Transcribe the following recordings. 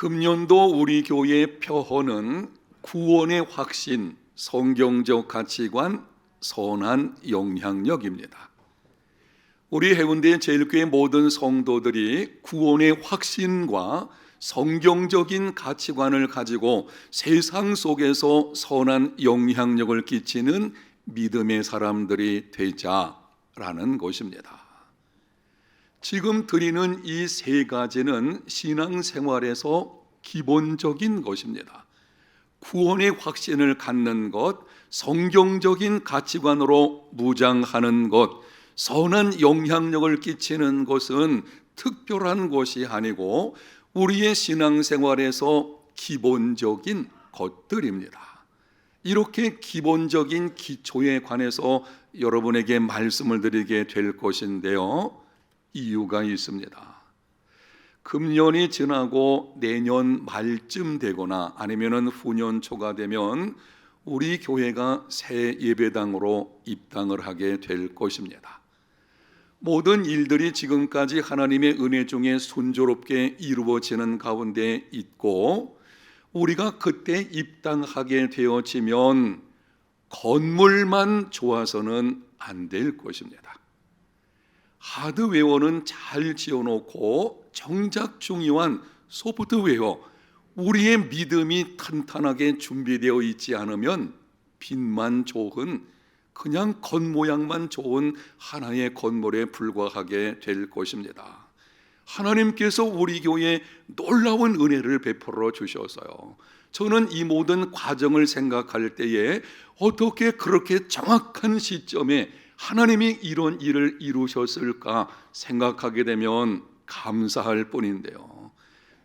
금년도 우리 교회 표어는 구원의 확신, 성경적 가치관, 선한 영향력입니다. 우리 해운대 제일교회 모든 성도들이 구원의 확신과 성경적인 가치관을 가지고 세상 속에서 선한 영향력을 끼치는 믿음의 사람들이 되자라는 것입니다. 지금 드리는 이 세 가지는 신앙생활에서 기본적인 것입니다. 구원의 확신을 갖는 것, 성경적인 가치관으로 무장하는 것, 선한 영향력을 끼치는 것은 특별한 것이 아니고 우리의 신앙생활에서 기본적인 것들입니다. 이렇게 기본적인 기초에 관해서 여러분에게 말씀을 드리게 될 것인데요. 이유가 있습니다. 금년이 지나고 내년 말쯤 되거나 아니면 후년 초가 되면 우리 교회가 새 예배당으로 입당을 하게 될 것입니다. 모든 일들이 지금까지 하나님의 은혜 중에 순조롭게 이루어지는 가운데 있고 우리가 그때 입당하게 되어지면 건물만 좋아서는 안 될 것입니다. 하드웨어는 잘 지어놓고 정작 중요한 소프트웨어, 우리의 믿음이 탄탄하게 준비되어 있지 않으면 빛만 좋은 그냥 겉모양만 좋은 하나의 건물에 불과하게 될 것입니다. 하나님께서 우리 교회에 놀라운 은혜를 베풀어 주셨어요. 저는 이 모든 과정을 생각할 때에 어떻게 그렇게 정확한 시점에 하나님이 이런 일을 이루셨을까 생각하게 되면 감사할 뿐인데요.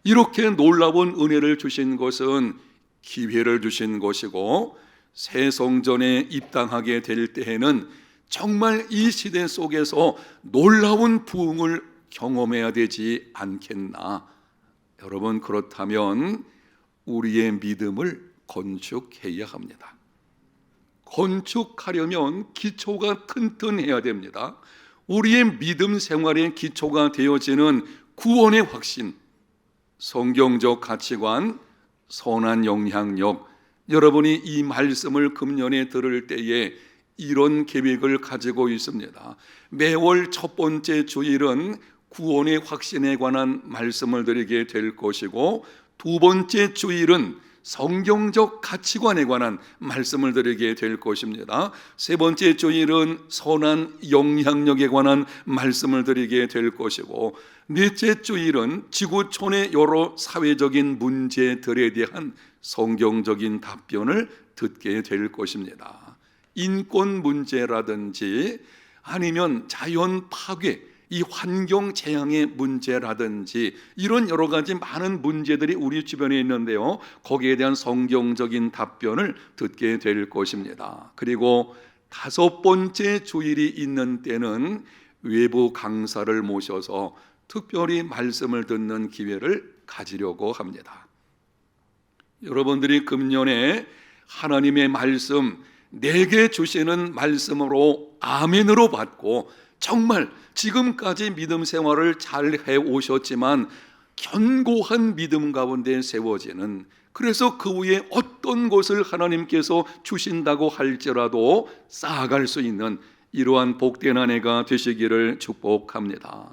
이렇게 놀라운 은혜를 주신 것은 기회를 주신 것이고 새 성전에 입당하게 될 때에는 정말 이 시대 속에서 놀라운 부흥을 경험해야 되지 않겠나. 여러분, 그렇다면 우리의 믿음을 건축해야 합니다. 건축하려면 기초가 튼튼해야 됩니다. 우리의 믿음 생활의 기초가 되어지는 구원의 확신, 성경적 가치관, 선한 영향력, 여러분이 이 말씀을 금년에 들을 때에 이런 계획을 가지고 있습니다. 매월 첫 번째 주일은 구원의 확신에 관한 말씀을 드리게 될 것이고 두 번째 주일은 성경적 가치관에 관한 말씀을 드리게 될 것입니다. 세 번째 주일은 선한 영향력에 관한 말씀을 드리게 될 것이고 넷째 주일은 지구촌의 여러 사회적인 문제들에 대한 성경적인 답변을 듣게 될 것입니다. 인권 문제라든지 아니면 자연 파괴, 이 환경 재앙의 문제라든지 이런 여러 가지 많은 문제들이 우리 주변에 있는데요. 거기에 대한 성경적인 답변을 듣게 될 것입니다. 그리고 다섯 번째 주일이 있는 때는 외부 강사를 모셔서 특별히 말씀을 듣는 기회를 가지려고 합니다. 여러분들이 금년에 하나님의 말씀 내게 주시는 말씀으로 아멘으로 받고 정말 지금까지 믿음 생활을 잘 해오셨지만 견고한 믿음 가운데 세워지는, 그래서 그 위에 어떤 것을 하나님께서 주신다고 할지라도 쌓아갈 수 있는 이러한 복된 한 해가 되시기를 축복합니다.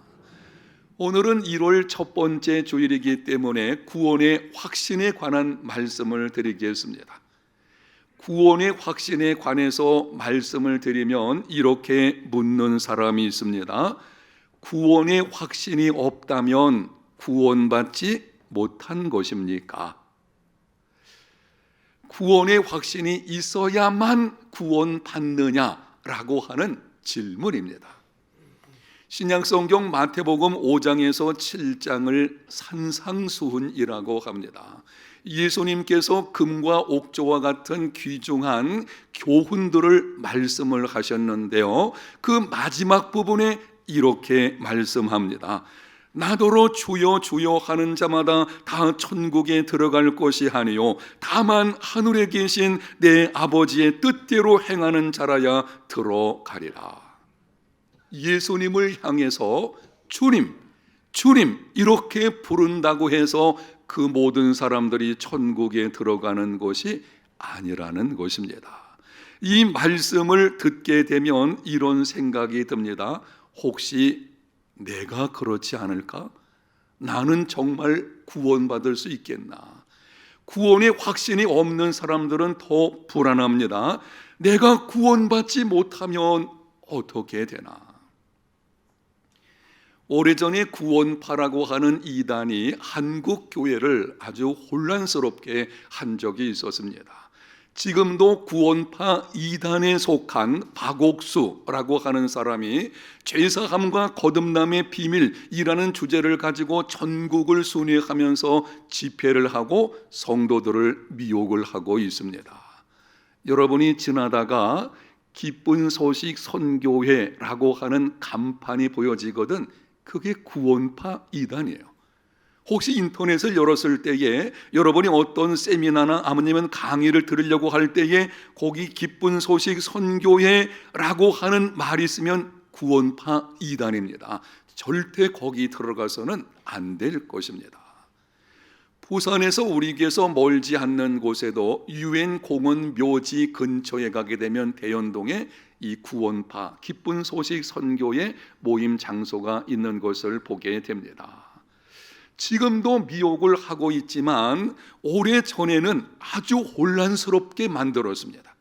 오늘은 1월 첫 번째 주일이기 때문에 구원의 확신에 관한 말씀을 드리겠습니다. 구원의 확신에 관해서 말씀을 드리면 이렇게 묻는 사람이 있습니다. 구원의 확신이 없다면 구원받지 못한 것입니까? 구원의 확신이 있어야만 구원받느냐라고 하는 질문입니다. 신약성경 마태복음 5장에서 7장을 산상수훈이라고 합니다. 예수님께서 금과 옥조와 같은 귀중한 교훈들을 말씀을 하셨는데요. 그 마지막 부분에 이렇게 말씀합니다. 나더러 주여 주여 하는 자마다 다 천국에 들어갈 것이 아니요 다만 하늘에 계신 내 아버지의 뜻대로 행하는 자라야 들어가리라. 예수님을 향해서 주님, 주님 이렇게 부른다고 해서 그 모든 사람들이 천국에 들어가는 것이 아니라는 것입니다. 이 말씀을 듣게 되면 이런 생각이 듭니다. 혹시 내가 그렇지 않을까? 나는 정말 구원받을 수 있겠나? 구원의 확신이 없는 사람들은 더 불안합니다. 내가 구원받지 못하면 어떻게 되나? 오래전에 구원파라고 하는 이단이 한국 교회를 아주 혼란스럽게 한 적이 있었습니다. 지금도 구원파 이단에 속한 박옥수라고 하는 사람이 죄사함과 거듭남의 비밀이라는 주제를 가지고 전국을 순회하면서 집회를 하고 성도들을 미혹을 하고 있습니다. 여러분이 지나다가 기쁜 소식 선교회라고 하는 간판이 보여지거든 그게 구원파 이단이에요. 혹시 인터넷을 열었을 때에 여러분이 어떤 세미나나 아니면 강의를 들으려고 할 때에 거기 기쁜 소식 선교회라고 하는 말이 있으면 구원파 이단입니다. 절대 거기 들어가서는 안 될 것입니다. 부산에서 우리 교회에서 멀지 않는 곳에도 유엔 공원 묘지 근처에 가게 되면 대연동에 이 구원파 기쁜 소식 선교회 모임 장소가 있는 것을 보게 됩니다. 지금도 미혹을 하고 있지만 오래전에는 아주 혼란스럽게 만들었습니다.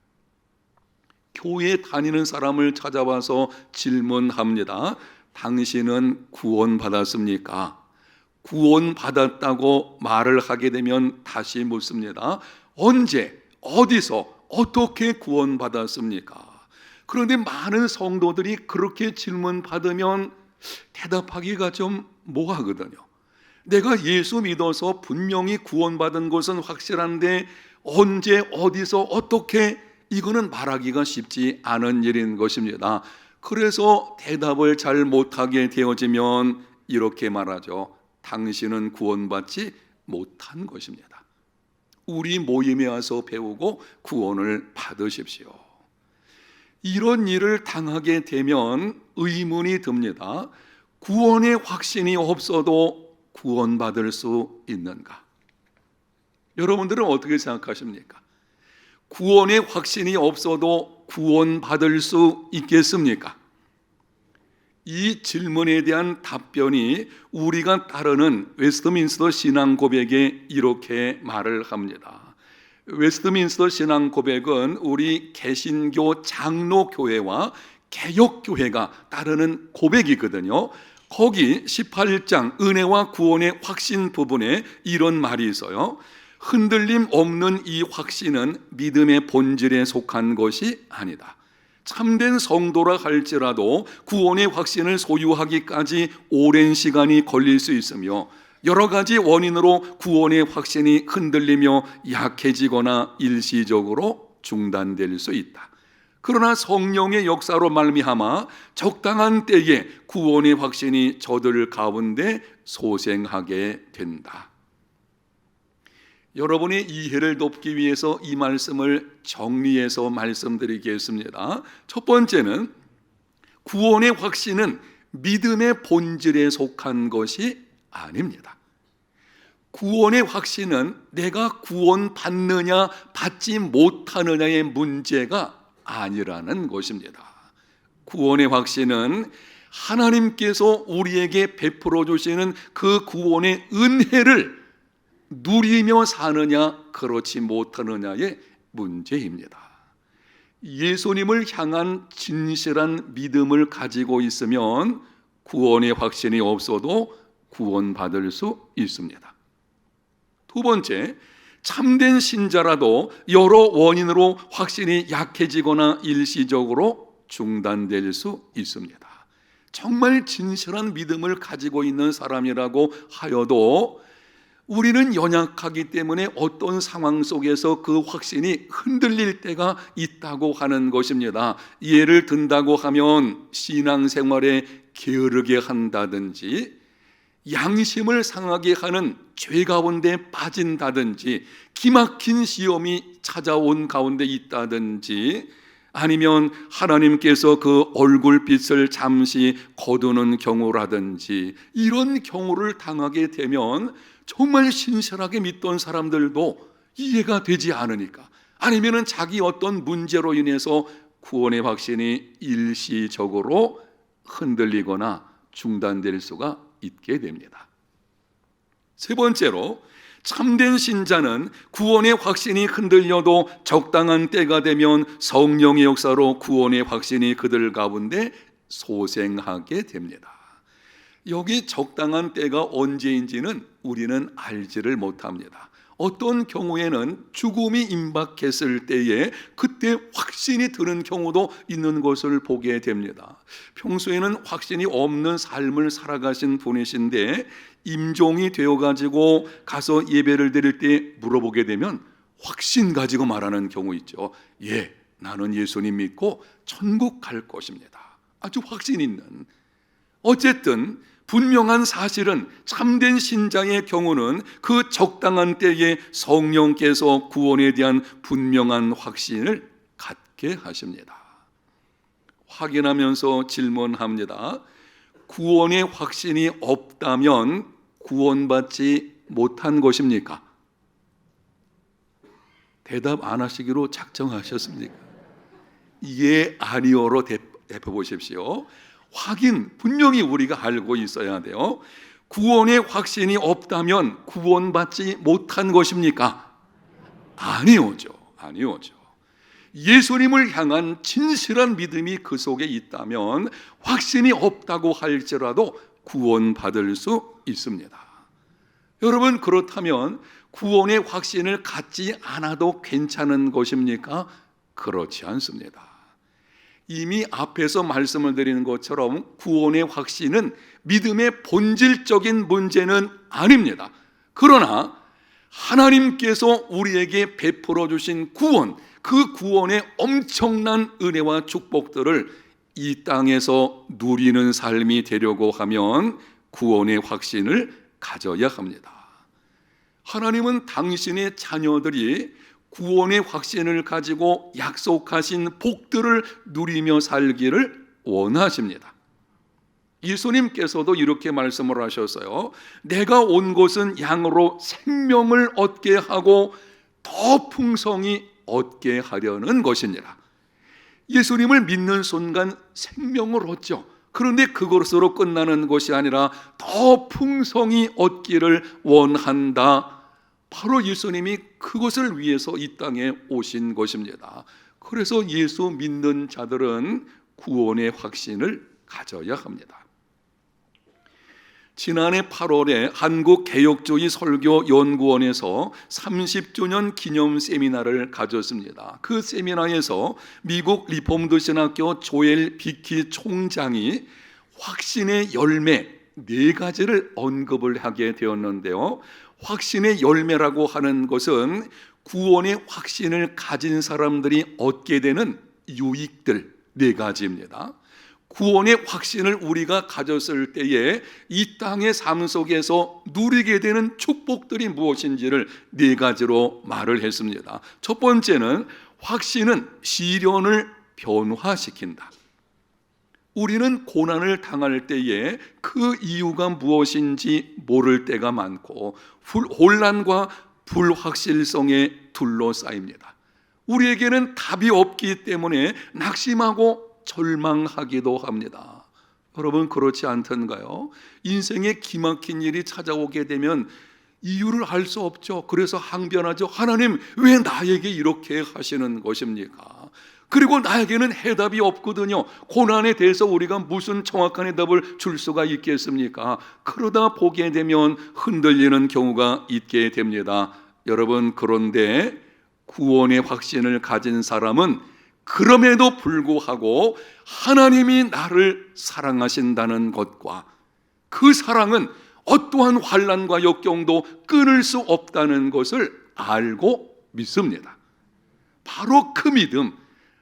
교회 다니는 사람을 찾아와서 질문합니다. 당신은 구원받았습니까? 구원받았다고 말을 하게 되면 다시 묻습니다. 언제, 어디서, 어떻게 구원받았습니까? 그런데 많은 성도들이 그렇게 질문받으면 대답하기가 좀 뭐하거든요. 내가 예수 믿어서 분명히 구원받은 것은 확실한데 언제 어디서 어떻게 이거는 말하기가 쉽지 않은 일인 것입니다. 그래서 대답을 잘 못하게 되어지면 이렇게 말하죠. 당신은 구원받지 못한 것입니다. 우리 모임에 와서 배우고 구원을 받으십시오. 이런 일을 당하게 되면 의문이 듭니다. 구원의 확신이 없어도 구원받을 수 있는가? 여러분들은 어떻게 생각하십니까? 구원의 확신이 없어도 구원받을 수 있겠습니까? 이 질문에 대한 답변이 우리가 따르는 웨스트민스터 신앙 고백에 이렇게 말을 합니다. 웨스트민스터 신앙 고백은 우리 개신교 장로교회와 개혁교회가 따르는 고백이거든요. 거기 18장 은혜와 구원의 확신 부분에 이런 말이 있어요. 흔들림 없는 이 확신은 믿음의 본질에 속한 것이 아니다. 참된 성도라 할지라도 구원의 확신을 소유하기까지 오랜 시간이 걸릴 수 있으며 여러 가지 원인으로 구원의 확신이 흔들리며 약해지거나 일시적으로 중단될 수 있다. 그러나 성령의 역사로 말미암아 적당한 때에 구원의 확신이 저들 가운데 소생하게 된다. 여러분의 이해를 돕기 위해서 이 말씀을 정리해서 말씀드리겠습니다. 첫 번째는 구원의 확신은 믿음의 본질에 속한 것이 아닙니다. 구원의 확신은 내가 구원받느냐 받지 못하느냐의 문제가 아니라는 것입니다. 구원의 확신은 하나님께서 우리에게 베풀어 주시는 그 구원의 은혜를 누리며 사느냐 그렇지 못하느냐의 문제입니다. 예수님을 향한 진실한 믿음을 가지고 있으면 구원의 확신이 없어도 구원받을 수 있습니다. 두 번째, 참된 신자라도 여러 원인으로 확신이 약해지거나 일시적으로 중단될 수 있습니다. 정말 진실한 믿음을 가지고 있는 사람이라고 하여도 우리는 연약하기 때문에 어떤 상황 속에서 그 확신이 흔들릴 때가 있다고 하는 것입니다. 예를 든다고 하면 신앙생활에 게으르게 한다든지 양심을 상하게 하는 죄 가운데 빠진다든지 기막힌 시험이 찾아온 가운데 있다든지 아니면 하나님께서 그 얼굴빛을 잠시 거두는 경우라든지 이런 경우를 당하게 되면 정말 신실하게 믿던 사람들도 이해가 되지 않으니까, 아니면 자기 어떤 문제로 인해서 구원의 확신이 일시적으로 흔들리거나 중단될 수가 있게 됩니다. 세 번째로, 참된 신자는 구원의 확신이 흔들려도 적당한 때가 되면 성령의 역사로 구원의 확신이 그들 가운데 소생하게 됩니다. 여기 적당한 때가 언제인지는 우리는 알지를 못합니다. 어떤 경우에는 죽음이 임박했을 때에 그때 확신이 드는 경우도 있는 것을 보게 됩니다. 평소에는 확신이 없는 삶을 살아가신 분이신데 임종이 되어가지고 가서 예배를 드릴 때 물어보게 되면 확신 가지고 말하는 경우 있죠. 예, 나는 예수님 믿고 천국 갈 것입니다. 아주 확신 있는. 어쨌든 분명한 사실은 참된 신자의 경우는 그 적당한 때에 성령께서 구원에 대한 분명한 확신을 갖게 하십니다. 확인하면서 질문합니다. 구원의 확신이 없다면 구원받지 못한 것입니까? 대답 안 하시기로 작정하셨습니까? 예, 아니오로 대답해 보십시오. 확인, 분명히 우리가 알고 있어야 돼요. 구원의 확신이 없다면 구원받지 못한 것입니까? 아니오죠. 아니오죠. 예수님을 향한 진실한 믿음이 그 속에 있다면 확신이 없다고 할지라도 구원받을 수 있습니다. 여러분, 그렇다면 구원의 확신을 갖지 않아도 괜찮은 것입니까? 그렇지 않습니다. 이미 앞에서 말씀을 드리는 것처럼 구원의 확신은 믿음의 본질적인 문제는 아닙니다. 그러나 하나님께서 우리에게 베풀어 주신 구원, 그 구원의 엄청난 은혜와 축복들을 이 땅에서 누리는 삶이 되려고 하면 구원의 확신을 가져야 합니다. 하나님은 당신의 자녀들이 구원의 확신을 가지고 약속하신 복들을 누리며 살기를 원하십니다. 예수님께서도 이렇게 말씀을 하셨어요. 내가 온 것은 양으로 생명을 얻게 하고 더 풍성히 얻게 하려는 것이니라. 예수님을 믿는 순간 생명을 얻죠. 그런데 그것으로 끝나는 것이 아니라 더 풍성히 얻기를 원한다. 바로 예수님이 그것을 위해서 이 땅에 오신 것입니다. 그래서 예수 믿는 자들은 구원의 확신을 가져야 합니다. 지난해 8월에 한국개혁주의 설교연구원에서 30주년 기념 세미나를 가졌습니다. 그 세미나에서 미국 리폼드 신학교 조엘 비키 총장이 확신의 열매 4가지를 언급을 하게 되었는데요. 확신의 열매라고 하는 것은 구원의 확신을 가진 사람들이 얻게 되는 유익들 4가지입니다. 구원의 확신을 우리가 가졌을 때에 이 땅의 삶 속에서 누리게 되는 축복들이 무엇인지를 4가지로 말을 했습니다. 첫 번째는 확신은 시련을 변화시킨다. 우리는 고난을 당할 때에 그 이유가 무엇인지 모를 때가 많고 혼란과 불확실성에 둘러싸입니다. 우리에게는 답이 없기 때문에 낙심하고 절망하기도 합니다. 여러분, 그렇지 않던가요? 인생에 기막힌 일이 찾아오게 되면 이유를 알 수 없죠. 그래서 항변하죠. 하나님, 왜 나에게 이렇게 하시는 것입니까? 그리고 나에게는 해답이 없거든요. 고난에 대해서 우리가 무슨 정확한 해답을 줄 수가 있겠습니까? 그러다 보게 되면 흔들리는 경우가 있게 됩니다. 여러분, 그런데 구원의 확신을 가진 사람은 그럼에도 불구하고 하나님이 나를 사랑하신다는 것과 그 사랑은 어떠한 환난과 역경도 끊을 수 없다는 것을 알고 믿습니다. 바로 그 믿음,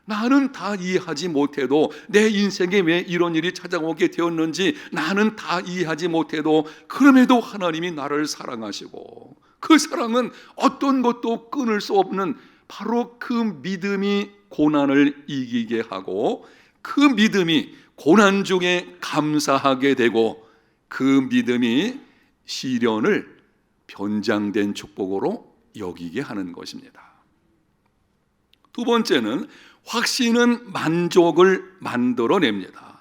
나는 다 이해하지 못해도 내 인생에 왜 이런 일이 찾아오게 되었는지 나는 다 이해하지 못해도 그럼에도 하나님이 나를 사랑하시고 그 사랑은 어떤 것도 끊을 수 없는 바로 그 믿음이 고난을 이기게 하고 그 믿음이 고난 중에 감사하게 되고 그 믿음이 시련을 변장된 축복으로 여기게 하는 것입니다. 두 번째는 확신은 만족을 만들어냅니다.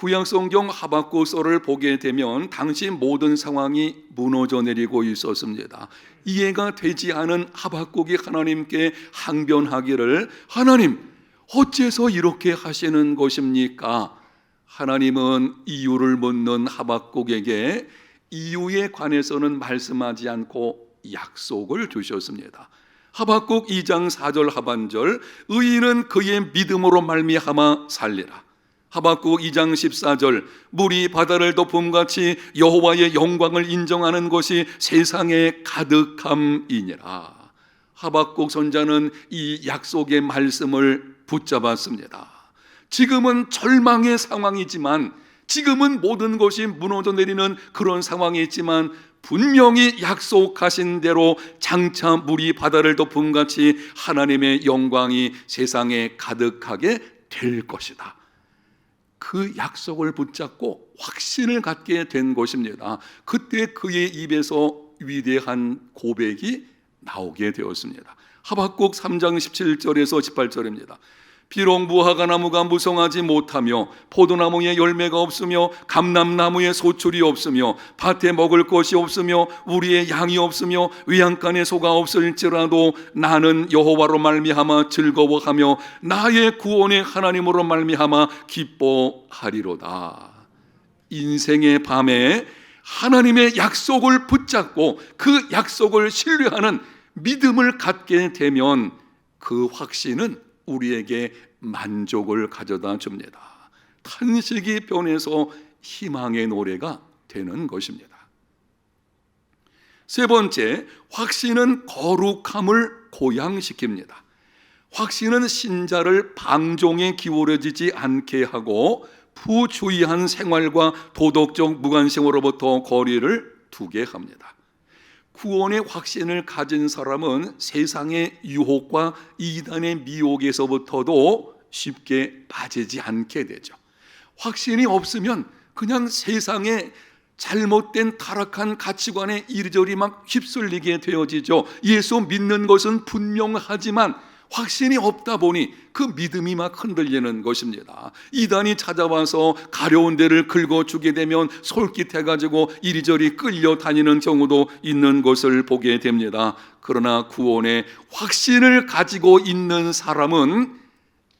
구약성경 하박국서를 보게 되면 당시 모든 상황이 무너져 내리고 있었습니다. 이해가 되지 않은 하박국이 하나님께 항변하기를, 하나님 어째서 이렇게 하시는 것입니까? 하나님은 이유를 묻는 하박국에게 이유에 관해서는 말씀하지 않고 약속을 주셨습니다. 하박국 2장 4절 하반절, 의인은 그의 믿음으로 말미암아 살리라. 하박국 2장 14절, 물이 바다를 덮음같이 여호와의 영광을 인정하는 것이 세상에 가득함이니라. 하박국 선자는 이 약속의 말씀을 붙잡았습니다. 지금은 절망의 상황이지만, 지금은 모든 것이 무너져 내리는 그런 상황이 있지만 분명히 약속하신 대로 장차 물이 바다를 덮음같이 하나님의 영광이 세상에 가득하게 될 것이다. 그 약속을 붙잡고 확신을 갖게 된 것입니다. 그때 그의 입에서 위대한 고백이 나오게 되었습니다. 하박국 3장 17절에서 18절입니다. 비록 무화과나무가 무성하지 못하며 포도나무에 열매가 없으며 감람나무에 소출이 없으며 밭에 먹을 것이 없으며 우리의 양이 없으며 외양간에 소가 없을지라도 나는 여호와로 말미암아 즐거워하며 나의 구원의 하나님으로 말미암아 기뻐하리로다. 인생의 밤에 하나님의 약속을 붙잡고 그 약속을 신뢰하는 믿음을 갖게 되면 그 확신은 우리에게 만족을 가져다 줍니다. 탄식이 변해서 희망의 노래가 되는 것입니다. 세 번째, 확신은 거룩함을 고양시킵니다. 확신은 신자를 방종에 기울어지지 않게 하고 부주의한 생활과 도덕적 무관심으로부터 거리를 두게 합니다. 구원의 확신을 가진 사람은 세상의 유혹과 이단의 미혹에서부터도 쉽게 빠지지 않게 되죠. 확신이 없으면 그냥 세상의 잘못된 타락한 가치관에 이리저리 막 휩쓸리게 되어지죠. 예수 믿는 것은 분명하지만 확신이 없다 보니 그 믿음이 막 흔들리는 것입니다. 이단이 찾아와서 가려운 데를 긁어주게 되면 솔깃해가지고 이리저리 끌려다니는 경우도 있는 것을 보게 됩니다. 그러나 구원의 확신을 가지고 있는 사람은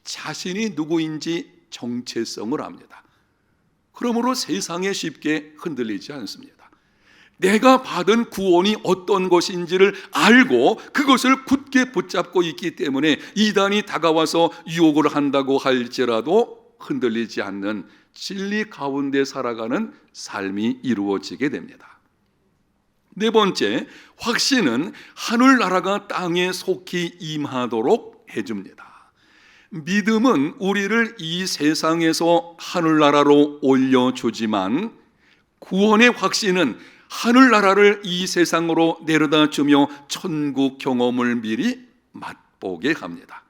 자신이 누구인지 정체성을 압니다. 그러므로 세상에 쉽게 흔들리지 않습니다. 내가 받은 구원이 어떤 것인지를 알고 그것을 굳게 붙잡고 있기 때문에 이단이 다가와서 유혹을 한다고 할지라도 흔들리지 않는 진리 가운데 살아가는 삶이 이루어지게 됩니다. 네 번째, 확신은 하늘나라가 땅에 속히 임하도록 해줍니다. 믿음은 우리를 이 세상에서 하늘나라로 올려주지만 구원의 확신은 하늘나라를 이 세상으로 내려다 주며 천국 경험을 미리 맛보게 합니다.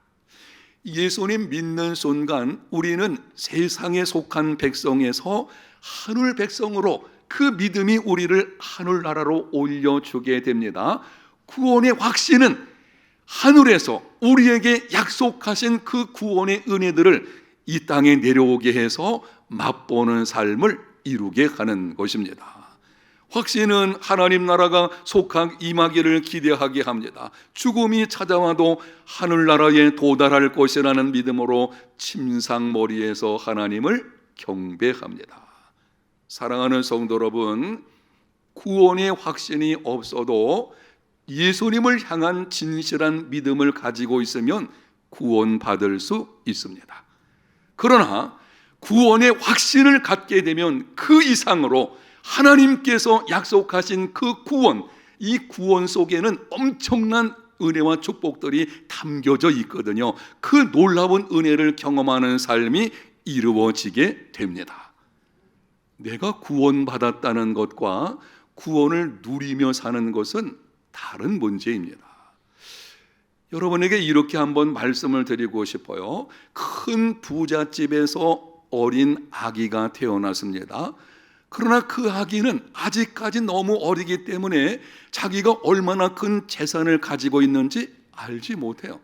예수님 믿는 순간 우리는 세상에 속한 백성에서 하늘 백성으로 그 믿음이 우리를 하늘나라로 올려주게 됩니다. 구원의 확신은 하늘에서 우리에게 약속하신 그 구원의 은혜들을 이 땅에 내려오게 해서 맛보는 삶을 이루게 하는 것입니다. 확신은 하나님 나라가 속한 임하기를 기대하게 합니다. 죽음이 찾아와도 하늘나라에 도달할 것이라는 믿음으로 침상머리에서 하나님을 경배합니다. 사랑하는 성도 여러분, 구원의 확신이 없어도 예수님을 향한 진실한 믿음을 가지고 있으면 구원받을 수 있습니다. 그러나 구원의 확신을 갖게 되면 그 이상으로 하나님께서 약속하신 그 구원, 이 구원 속에는 엄청난 은혜와 축복들이 담겨져 있거든요. 그 놀라운 은혜를 경험하는 삶이 이루어지게 됩니다. 내가 구원받았다는 것과 구원을 누리며 사는 것은 다른 문제입니다. 여러분에게 이렇게 한번 말씀을 드리고 싶어요. 큰 부잣집에서 어린 아기가 태어났습니다. 그러나 그 아기는 아직까지 너무 어리기 때문에 자기가 얼마나 큰 재산을 가지고 있는지 알지 못해요.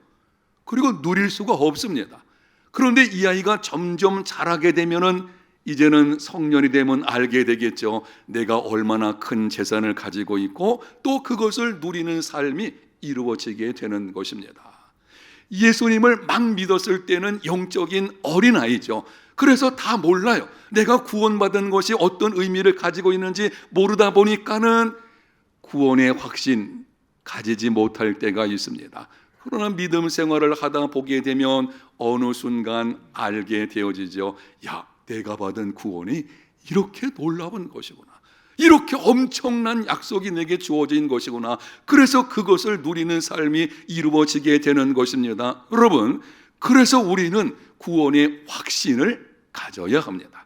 그리고 누릴 수가 없습니다. 그런데 이 아이가 점점 자라게 되면은 이제는 성년이 되면 알게 되겠죠. 내가 얼마나 큰 재산을 가지고 있고 또 그것을 누리는 삶이 이루어지게 되는 것입니다. 예수님을 막 믿었을 때는 영적인 어린아이죠. 그래서 다 몰라요. 내가 구원받은 것이 어떤 의미를 가지고 있는지 모르다 보니까는 구원의 확신 가지지 못할 때가 있습니다. 그러나 믿음 생활을 하다 보게 되면 어느 순간 알게 되어지죠. 야, 내가 받은 구원이 이렇게 놀라운 것이구나. 이렇게 엄청난 약속이 내게 주어진 것이구나. 그래서 그것을 누리는 삶이 이루어지게 되는 것입니다. 여러분, 그래서 우리는 구원의 확신을 가져야 합니다.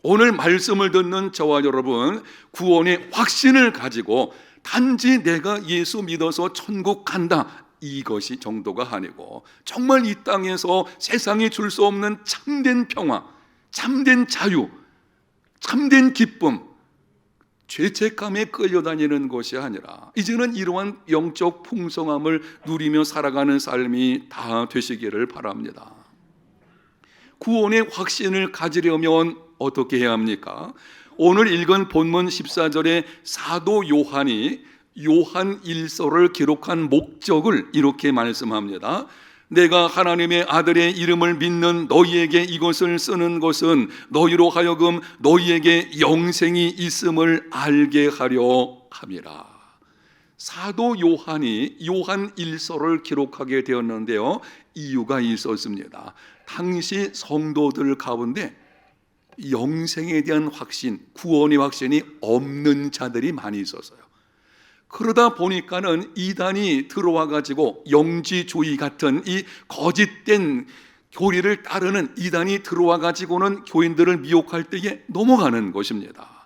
오늘 말씀을 듣는 저와 여러분, 구원의 확신을 가지고 단지 내가 예수 믿어서 천국 간다, 이것이 정도가 아니고 정말 이 땅에서 세상이 줄 수 없는 참된 평화, 참된 자유, 참된 기쁨, 죄책감에 끌려다니는 것이 아니라 이제는 이러한 영적 풍성함을 누리며 살아가는 삶이 다 되시기를 바랍니다. 구원의 확신을 가지려면 어떻게 해야 합니까? 오늘 읽은 본문 14절에 사도 요한이 요한 1서를 기록한 목적을 이렇게 말씀합니다. 내가 하나님의 아들의 이름을 믿는 너희에게 이것을 쓰는 것은 너희로 하여금 너희에게 영생이 있음을 알게 하려 함이라. 사도 요한이 요한 1서를 기록하게 되었는데요, 이유가 있었습니다. 당시 성도들 가운데 영생에 대한 확신, 구원의 확신이 없는 자들이 많이 있었어요. 그러다 보니까는 이단이 들어와 가지고 영지주의 같은 이 거짓된 교리를 따르는 이단이 들어와 가지고는 교인들을 미혹할 때에 넘어가는 것입니다.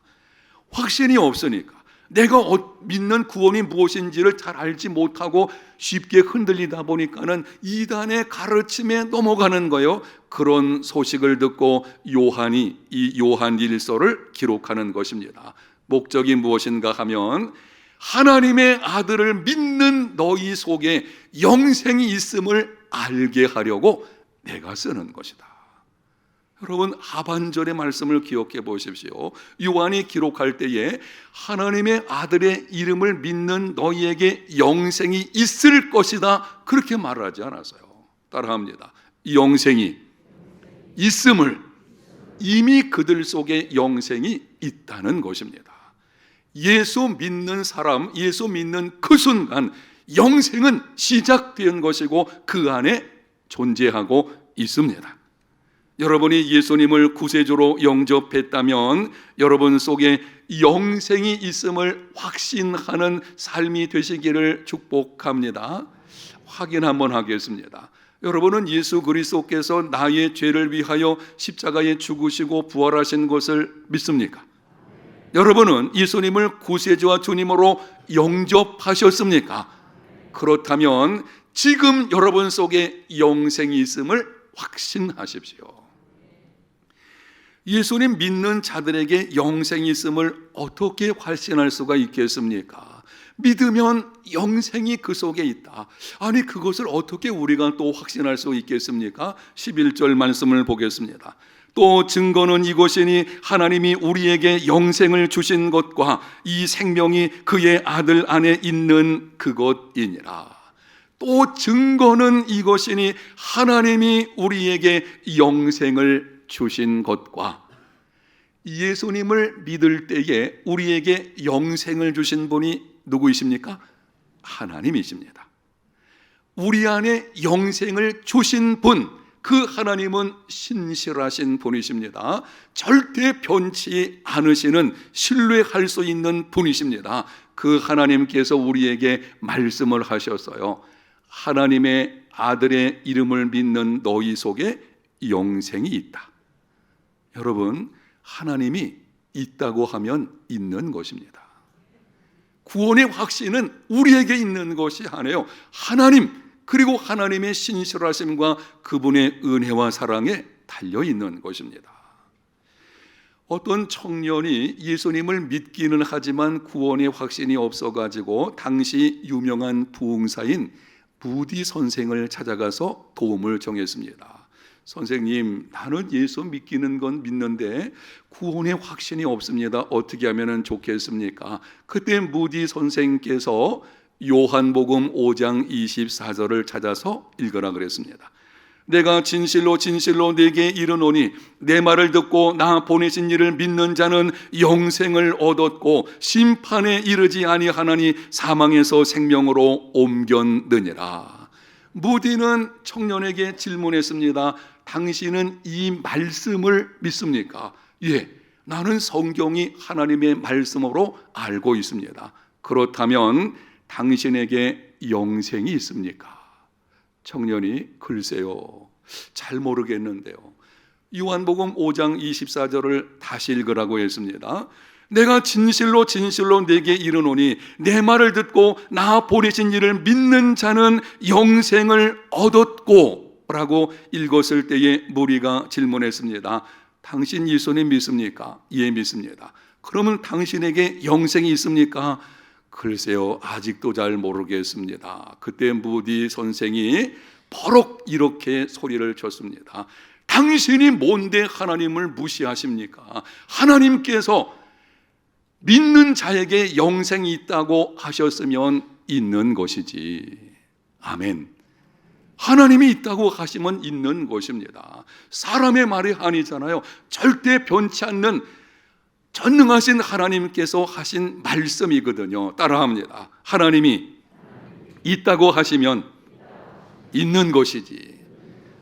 확신이 없으니까 내가 믿는 구원이 무엇인지를 잘 알지 못하고 쉽게 흔들리다 보니까는 이단의 가르침에 넘어가는 거예요. 그런 소식을 듣고 요한이 이 요한 1서를 기록하는 것입니다. 목적이 무엇인가 하면 하나님의 아들을 믿는 너희 속에 영생이 있음을 알게 하려고 내가 쓰는 것이다. 여러분, 하반절의 말씀을 기억해 보십시오. 요한이 기록할 때에 하나님의 아들의 이름을 믿는 너희에게 영생이 있을 것이다, 그렇게 말하지 않았어요. 따라합니다. 영생이 있음을, 이미 그들 속에 영생이 있다는 것입니다. 예수 믿는 사람, 예수 믿는 그 순간 영생은 시작된 것이고 그 안에 존재하고 있습니다. 여러분이 예수님을 구세주로 영접했다면 여러분 속에 영생이 있음을 확신하는 삶이 되시기를 축복합니다. 확인 한번 하겠습니다. 여러분은 예수 그리스도께서 나의 죄를 위하여 십자가에 죽으시고 부활하신 것을 믿습니까? 여러분은 예수님을 구세주와 주님으로 영접하셨습니까? 그렇다면 지금 여러분 속에 영생이 있음을 확신하십시오. 예수님 믿는 자들에게 영생이 있음을 어떻게 확신할 수가 있겠습니까? 믿으면 영생이 그 속에 있다. 아니, 그것을 어떻게 우리가 또 확신할 수 있겠습니까? 11절 말씀을 보겠습니다. 또 증거는 이것이니 하나님이 우리에게 영생을 주신 것과 이 생명이 그의 아들 안에 있는 그것이니라. 또 증거는 이것이니 하나님이 우리에게 영생을 주신 것과, 예수님을 믿을 때에 우리에게 영생을 주신 분이 누구이십니까? 하나님이십니다. 우리 안에 영생을 주신 분, 그 하나님은 신실하신 분이십니다. 절대 변치 않으시는, 신뢰할 수 있는 분이십니다. 그 하나님께서 우리에게 말씀을 하셨어요. 하나님의 아들의 이름을 믿는 너희 속에 영생이 있다. 여러분, 하나님이 있다고 하면 있는 것입니다. 구원의 확신은 우리에게 있는 것이 아니에요. 하나님, 그리고 하나님의 신실하심과 그분의 은혜와 사랑에 달려 있는 것입니다. 어떤 청년이 예수님을 믿기는 하지만 구원의 확신이 없어가지고 당시 유명한 부흥사인 무디 선생을 찾아가서 도움을 청했습니다. 선생님, 나는 예수 믿기는 건 믿는데 구원의 확신이 없습니다. 어떻게 하면 좋겠습니까? 그때 무디 선생께서 요한복음 5장 24절을 찾아서 읽으라 그랬습니다. 내가 진실로 진실로 네게 이르노니 내 말을 듣고 나 보내신 이를 믿는 자는 영생을 얻었고 심판에 이르지 아니하나니 사망에서 생명으로 옮겼느니라. 무디는 청년에게 질문했습니다. 당신은 이 말씀을 믿습니까? 예, 나는 성경이 하나님의 말씀으로 알고 있습니다. 그렇다면 당신에게 영생이 있습니까? 청년이 글쎄요, 잘 모르겠는데요. 요한복음 5장 24절을 다시 읽으라고 했습니다. 내가 진실로 진실로 네게 이르노니 내 말을 듣고 나 보내신 이를 믿는 자는 영생을 얻었고 라고 읽었을 때에 무리가 질문했습니다. 당신 예수님 믿습니까? 예, 믿습니다. 그러면 당신에게 영생이 있습니까? 글쎄요, 아직도 잘 모르겠습니다. 그때 무디 선생이 버럭 이렇게 소리를 쳤습니다. 당신이 뭔데 하나님을 무시하십니까? 하나님께서 믿는 자에게 영생이 있다고 하셨으면 있는 것이지. 아멘. 하나님이 있다고 하시면 있는 것입니다. 사람의 말이 아니잖아요. 절대 변치 않는 전능하신 하나님께서 하신 말씀이거든요. 따라합니다. 하나님이 있다고 하시면 있는 것이지.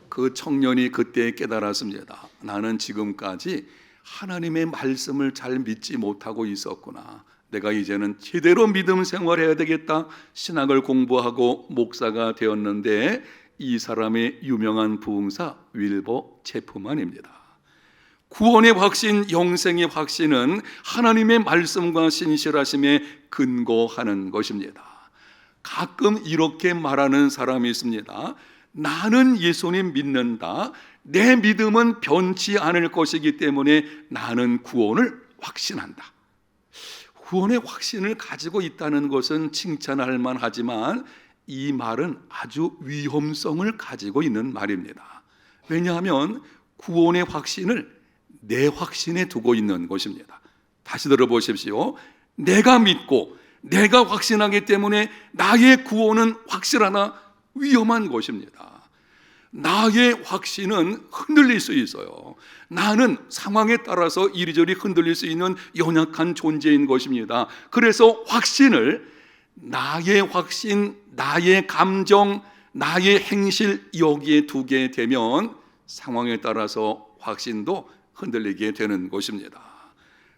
그 청년이 그때 깨달았습니다. 나는 지금까지 하나님의 말씀을 잘 믿지 못하고 있었구나. 내가 이제는 제대로 믿음 생활해야 되겠다. 신학을 공부하고 목사가 되었는데 이 사람의 유명한 부흥사 윌버 체프만입니다. 구원의 확신, 영생의 확신은 하나님의 말씀과 신실하심에 근거하는 것입니다. 가끔 이렇게 말하는 사람이 있습니다. 나는 예수님 믿는다. 내 믿음은 변치 않을 것이기 때문에 나는 구원을 확신한다. 구원의 확신을 가지고 있다는 것은 칭찬할 만하지만 이 말은 아주 위험성을 가지고 있는 말입니다. 왜냐하면 구원의 확신을 내 확신에 두고 있는 것입니다. 다시 들어보십시오. 내가 믿고 내가 확신하기 때문에 나의 구원은 확실하나 위험한 것입니다. 나의 확신은 흔들릴 수 있어요. 나는 상황에 따라서 이리저리 흔들릴 수 있는 연약한 존재인 것입니다. 그래서 확신을 나의 확신, 나의 감정, 나의 행실 여기에 두게 되면 상황에 따라서 확신도 흔들리게 되는 것입니다.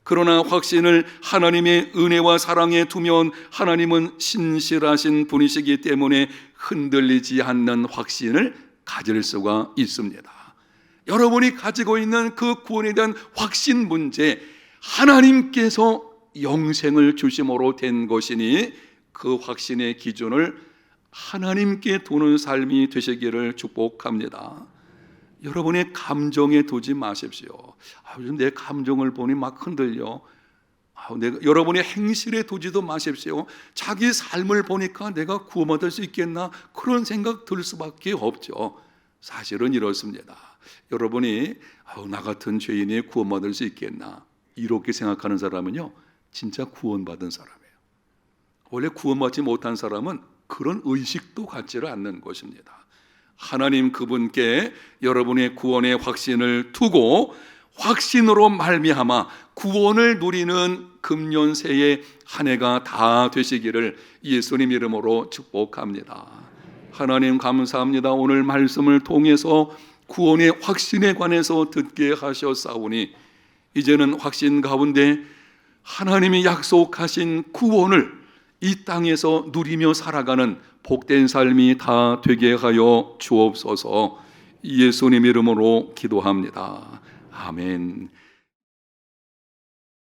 그러나 확신을 하나님의 은혜와 사랑에 두면 하나님은 신실하신 분이시기 때문에 흔들리지 않는 확신을 가질 수가 있습니다. 여러분이 가지고 있는 그 구원에 대한 확신 문제, 하나님께서 영생을 주심으로 된 것이니 그 확신의 기준을 하나님께 두는 삶이 되시기를 축복합니다. 여러분의 감정에 두지 마십시오. 요즘 내 감정을 보니 막 흔들려. 여러분의 행실에 두지도 마십시오. 자기 삶을 보니까 내가 구원받을 수 있겠나? 그런 생각 들 수밖에 없죠. 사실은 이렇습니다. 여러분이 나 같은 죄인이 구원받을 수 있겠나? 이렇게 생각하는 사람은요, 진짜 구원받은 사람이에요. 원래 구원받지 못한 사람은 그런 의식도 갖지를 않는 것입니다. 하나님 그분께 여러분의 구원의 확신을 두고 확신으로 말미암아 구원을 누리는 금년 새해 한 해가 다 되시기를 예수님 이름으로 축복합니다. 하나님 감사합니다. 오늘 말씀을 통해서 구원의 확신에 관해서 듣게 하셨사오니 이제는 확신 가운데 하나님이 약속하신 구원을 이 땅에서 누리며 살아가는 복된 삶이 다 되게 하여 주옵소서. 예수님 이름으로 기도합니다. 아멘.